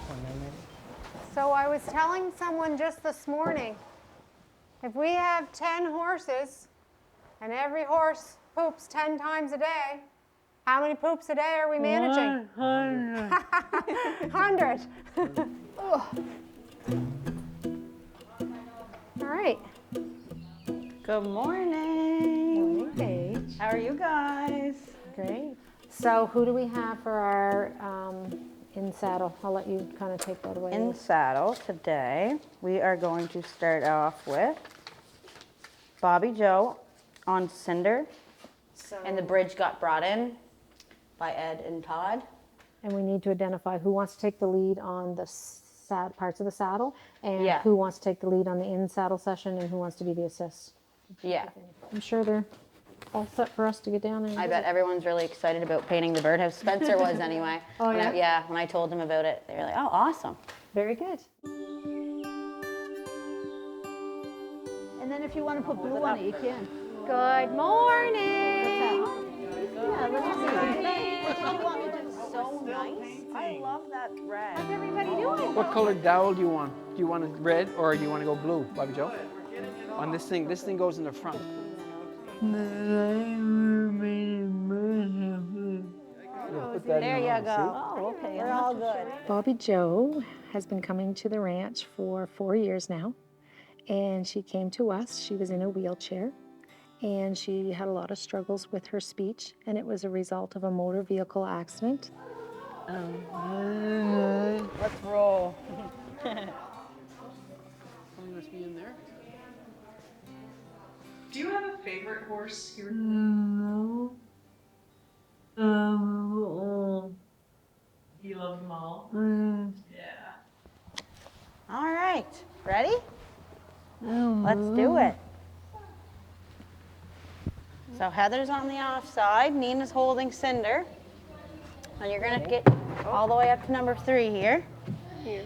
when they're ready. So I was telling someone just this morning, if we have 10 horses and every horse poops 10 times a day, how many poops a day are we managing? 100. All right. Good morning. Morning, Paige. How are you guys? Great. So who do we have for our in saddle? I'll let you kind of take that away. In saddle today, we are going to start off with Bobbi Jo on Cinder. And the bridge got brought in by Ed and Todd. And we need to identify who wants to take the lead on the parts of the saddle, and Yeah. who wants to take the lead on the in-saddle session, and who wants to be the assist. Yeah. I'm sure they're all set for us to get down there. I bet everyone's really excited about painting the birdhouse. Spencer was anyway. Oh, yeah? When I told him about it, they were like, oh, awesome. Very good. And then if you want to put blue on it, you can. Good morning. Yeah, let's just see. What did you want me to do? So nice. I love that red. How's everybody doing? What color dowel do you want? Do you want it red or do you want to go blue, Bobbi Jo? On this thing goes in the front. There you go. Oh, okay. We're all good. Bobbi Jo has been coming to the ranch for 4 years now, and she came to us. She was in a wheelchair, and she had a lot of struggles with her speech, and it was a result of a motor vehicle accident. Let's roll. Something must be in there. Do you have a favorite horse here? No. You love them all? Yeah. All right. Ready? Let's do it. So Heather's on the offside. Nina's holding Cinder. And you're going to get all the way up to number 3 here. Here.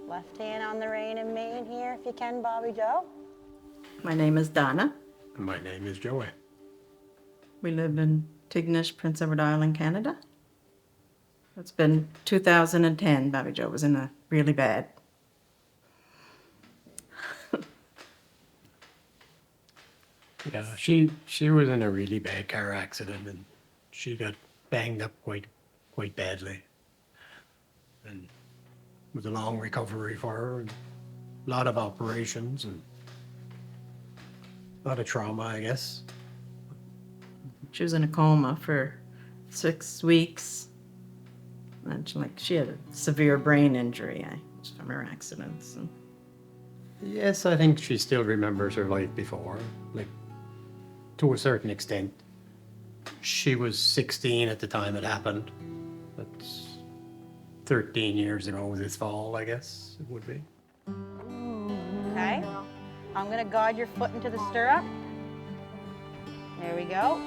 Left hand on the rein and mane here if you can, Bobbi Jo. My name is Donna. My name is Joey. We live in Tignish, Prince Edward Island, Canada. It's been 2010. Bobbi Jo was in a really bad. Yeah, she was in a really bad car accident and she got banged up quite badly. And it was a long recovery for her and a lot of operations and a lot of trauma, I guess. She was in a coma for 6 weeks. And she had a severe brain injury from her accidents. And Yes, I think she still remembers her life before, like to a certain extent. She was 16 at the time it happened. That's 13 years ago this fall, I guess it would be. Okay. I'm going to guide your foot into the stirrup. There we go.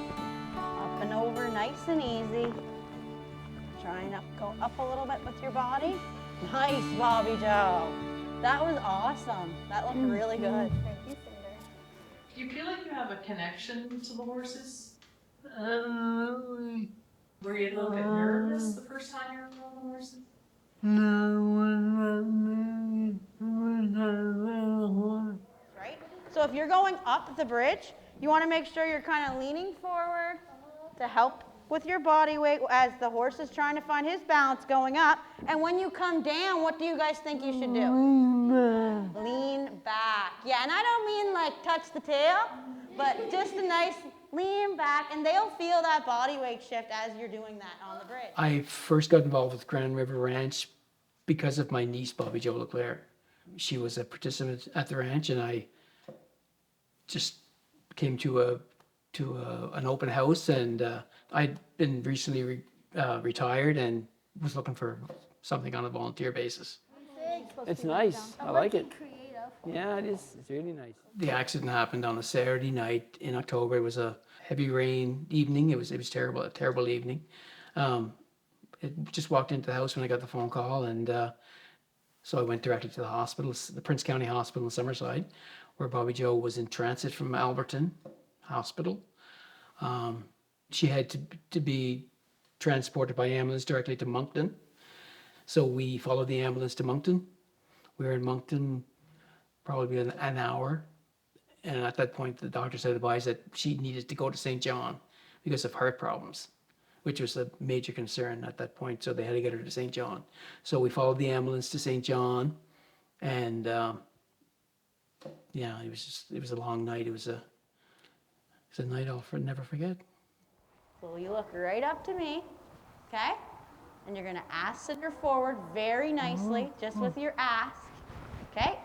Up and over, nice and easy. Try and go up a little bit with your body. Nice, Bobbi Jo. That was awesome. That looked really good. Thank you, Cinder. Do you feel like you have a connection to the horses? Were you a little bit nervous the first time you were around the horses? Right? So if you're going up the bridge, you want to make sure you're kind of leaning forward to help with your body weight as the horse is trying to find his balance going up. And when you come down, what do you guys think you should do? Lean back. Yeah, and I don't mean like touch the tail, but just a nice lean back, and they'll feel that body weight shift as you're doing that on the bridge. I first got involved with Grand River Ranch because of my niece, Bobbi Jo Leclerc. She was a participant at the ranch, and I just came to an open house, and I'd been recently retired and was looking for something on a volunteer basis. It's nice. I like it. Yeah, it is. It's really nice. The accident happened on a Saturday night in October. It was a heavy rain evening. It was terrible, a terrible evening. It just walked into the house when I got the phone call, and so I went directly to the hospital, the Prince County Hospital in Summerside, where Bobbi Jo was in transit from Alberton hospital. She had to be transported by ambulance directly to Moncton. So we followed the ambulance to Moncton. We were in Moncton probably an hour. And at that point, the doctors had advised that she needed to go to St. John because of heart problems, which was a major concern at that point. So they had to get her to St. John. So we followed the ambulance to St. John. And yeah, it was a long night. It was a night I'll never forget. So you look right up to me, okay? And you're gonna ask Cinder forward very nicely, just with your ask, okay?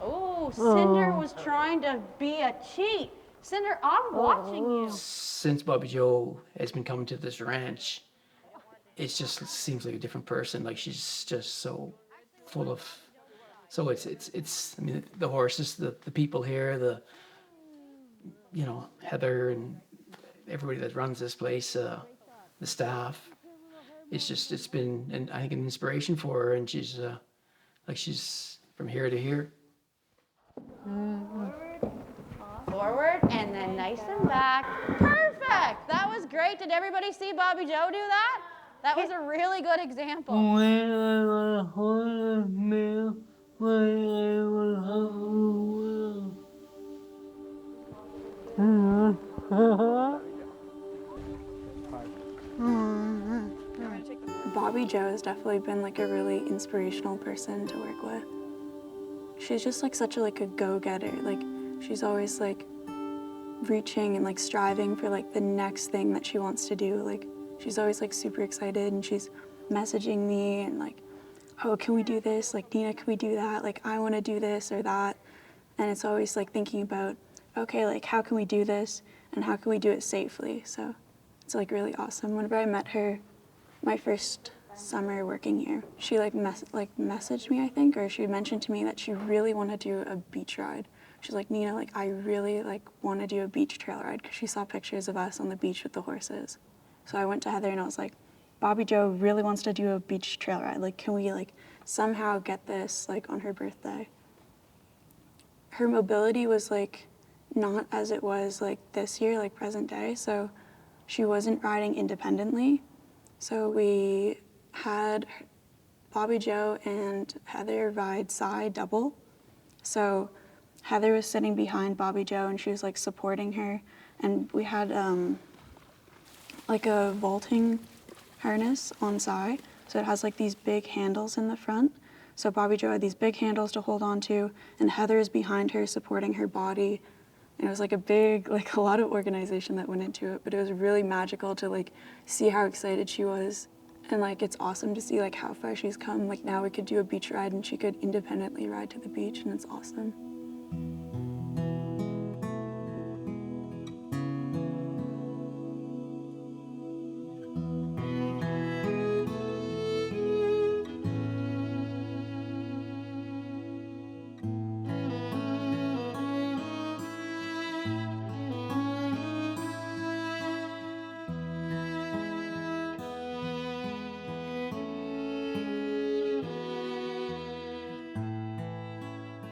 Oh, Cinder was trying to be a cheat. Cinder, I'm watching you. Since Bobbi Jo has been coming to this ranch, it just seems like a different person. Like she's just so full of. So it's. I mean, the horses, the people here, Heather and everybody that runs this place, the staff. It's been, and I think, an inspiration for her, and she's from here to here. Forward and then nice and back. Perfect. That was great. Did everybody see Bobbi Jo do that? That was a really good example. Bobbi Jo has definitely been like a really inspirational person to work with. She's just like such a go-getter. Like she's always like reaching and like striving for like the next thing that she wants to do. Like she's always like super excited and she's messaging me and like, oh, can we do this? Like, Nina, can we do that? Like, I want to do this or that. And it's always like thinking about, okay, like how can we do this and how can we do it safely? So it's like really awesome. Whenever I met her, my first summer working here, she messaged me, I think, or she mentioned to me that she really wanted to do a beach ride. She's like, Nina, like I really want to do a beach trail ride, because she saw pictures of us on the beach with the horses. So I went to Heather and I was like, Bobbi Jo really wants to do a beach trail ride. Like, can we somehow get this on her birthday? Her mobility was not as it was this year, present day. So she wasn't riding independently. So we had Bobbi Jo and Heather ride side double. So Heather was sitting behind Bobbi Jo and she was supporting her. And we had a vaulting harness on side. So it has these big handles in the front. So Bobbi Jo had these big handles to hold on to, and Heather is behind her supporting her body. And it was a lot of organization that went into it, but it was really magical to see how excited she was. And it's awesome to see how far she's come. Now we could do a beach ride and she could independently ride to the beach, and it's awesome.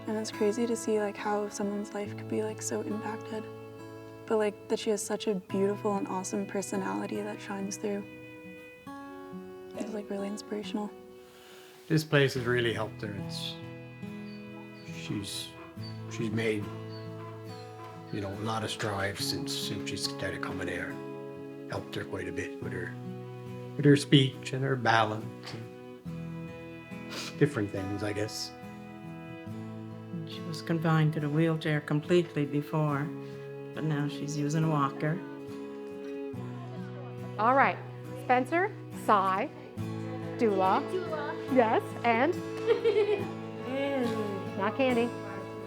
And it's crazy to see how someone's life could be so impacted, but that she has such a beautiful and awesome personality that shines through. It's really inspirational. This place has really helped her. She's made a lot of strides since she started coming here. Helped her quite a bit with her speech and her balance and different things, I guess. She was confined to the wheelchair completely before, but now she's using a walker. All right, Spencer, Cy, Dula. Yes, and? Not Candy,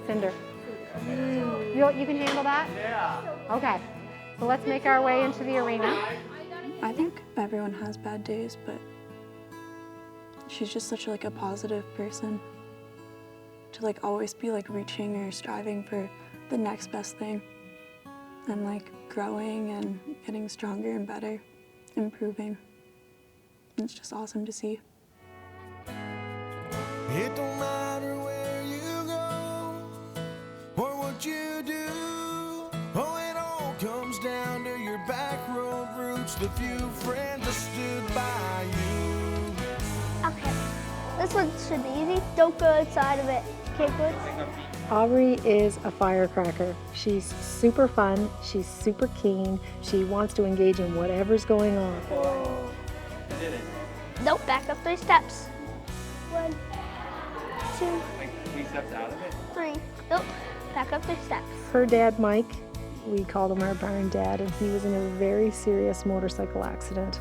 Cinder. You can handle that? Yeah. Okay, so let's make our way into the arena. I think everyone has bad days, but she's just such a positive person. To always be reaching or striving for the next best thing, and growing and getting stronger and better, improving. It's just awesome to see. It don't matter where you go or what you do. Oh, it just a few friends that stood by you. Okay, this one should be easy. Don't go inside of it. Okay, good. Aubrey is a firecracker. She's super fun. She's super keen. She wants to engage in whatever's going on. Nope, back up 3 steps. 1, 2, Like 3 steps out of it? 3. Nope, back up 3 steps. Her dad, Mike, we called him our barn dad, and he was in a very serious motorcycle accident.